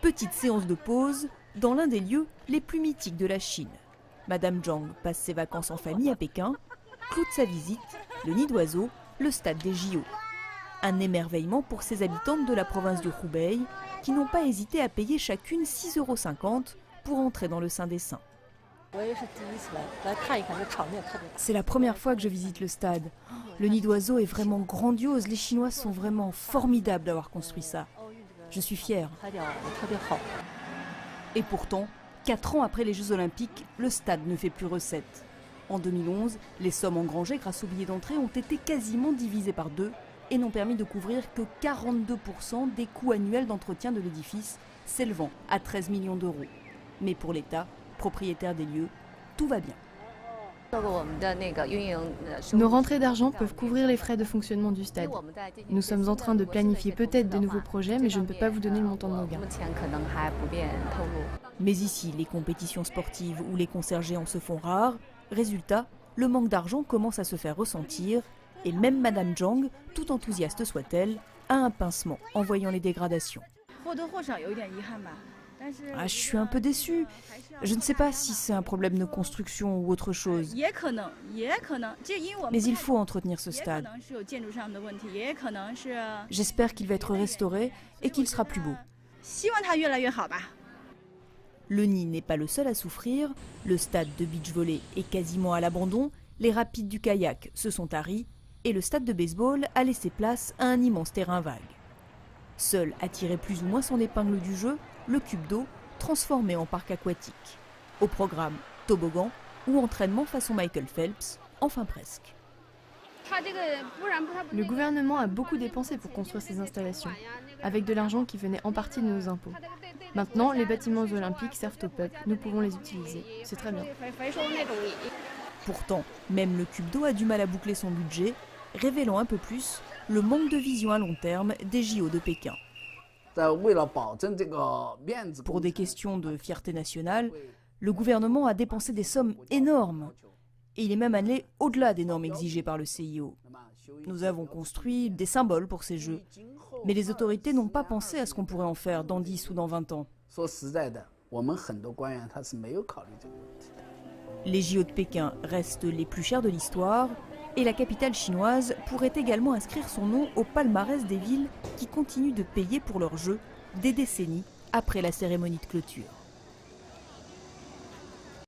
Petite séance de pause dans l'un des lieux les plus mythiques de la Chine. Madame Zhang passe ses vacances en famille à Pékin. Clou de sa visite, le nid d'oiseau, le stade des JO. Un émerveillement pour ces habitantes de la province de Hubei qui n'ont pas hésité à payer chacune 6,50 € pour entrer dans le Saint des Saints. C'est la première fois que je visite le stade. Le nid d'oiseau est vraiment grandiose, les Chinois sont vraiment formidables d'avoir construit ça. Je suis fière. Et pourtant, 4 ans après les Jeux Olympiques, le stade ne fait plus recette. En 2011, les sommes engrangées grâce aux billets d'entrée ont été quasiment divisées par 2 et n'ont permis de couvrir que 42% des coûts annuels d'entretien de l'édifice, s'élevant à 13 millions d'euros. Mais pour l'État, propriétaire des lieux, tout va bien. Nos rentrées d'argent peuvent couvrir les frais de fonctionnement du stade. Nous sommes en train de planifier peut-être de nouveaux projets, mais je ne peux pas vous donner le montant de nos gains. Mais ici, les compétitions sportives ou les concerts géants se font rares. Résultat, le manque d'argent commence à se faire ressentir et même Madame Zhang, tout enthousiaste soit-elle, a un pincement en voyant les dégradations. Je suis un peu déçue. Je ne sais pas si c'est un problème de construction ou autre chose. Mais il faut entretenir ce stade. J'espère qu'il va être restauré et qu'il sera plus beau. Le nid n'est pas le seul à souffrir. Le stade de beach volley est quasiment à l'abandon. Les rapides du kayak se sont taris. Et le stade de baseball a laissé place à un immense terrain vague. Seul à tirer plus ou moins son épingle du jeu, le cube d'eau, transformé en parc aquatique. Au programme, toboggan ou entraînement façon Michael Phelps, enfin presque. Le gouvernement a beaucoup dépensé pour construire ces installations, avec de l'argent qui venait en partie de nos impôts. Maintenant, les bâtiments olympiques servent au peuple, nous pouvons les utiliser. C'est très bien. Pourtant, même le cube d'eau a du mal à boucler son budget, révélant un peu plus le manque de vision à long terme des JO de Pékin. Pour des questions de fierté nationale, le gouvernement a dépensé des sommes énormes. Et il est même allé au-delà des normes exigées par le CIO. Nous avons construit des symboles pour ces Jeux. Mais les autorités n'ont pas pensé à ce qu'on pourrait en faire dans 10 ou dans 20 ans. Les JO de Pékin restent les plus chers de l'histoire. Et la capitale chinoise pourrait également inscrire son nom au palmarès des villes qui continuent de payer pour leurs Jeux des décennies après la cérémonie de clôture.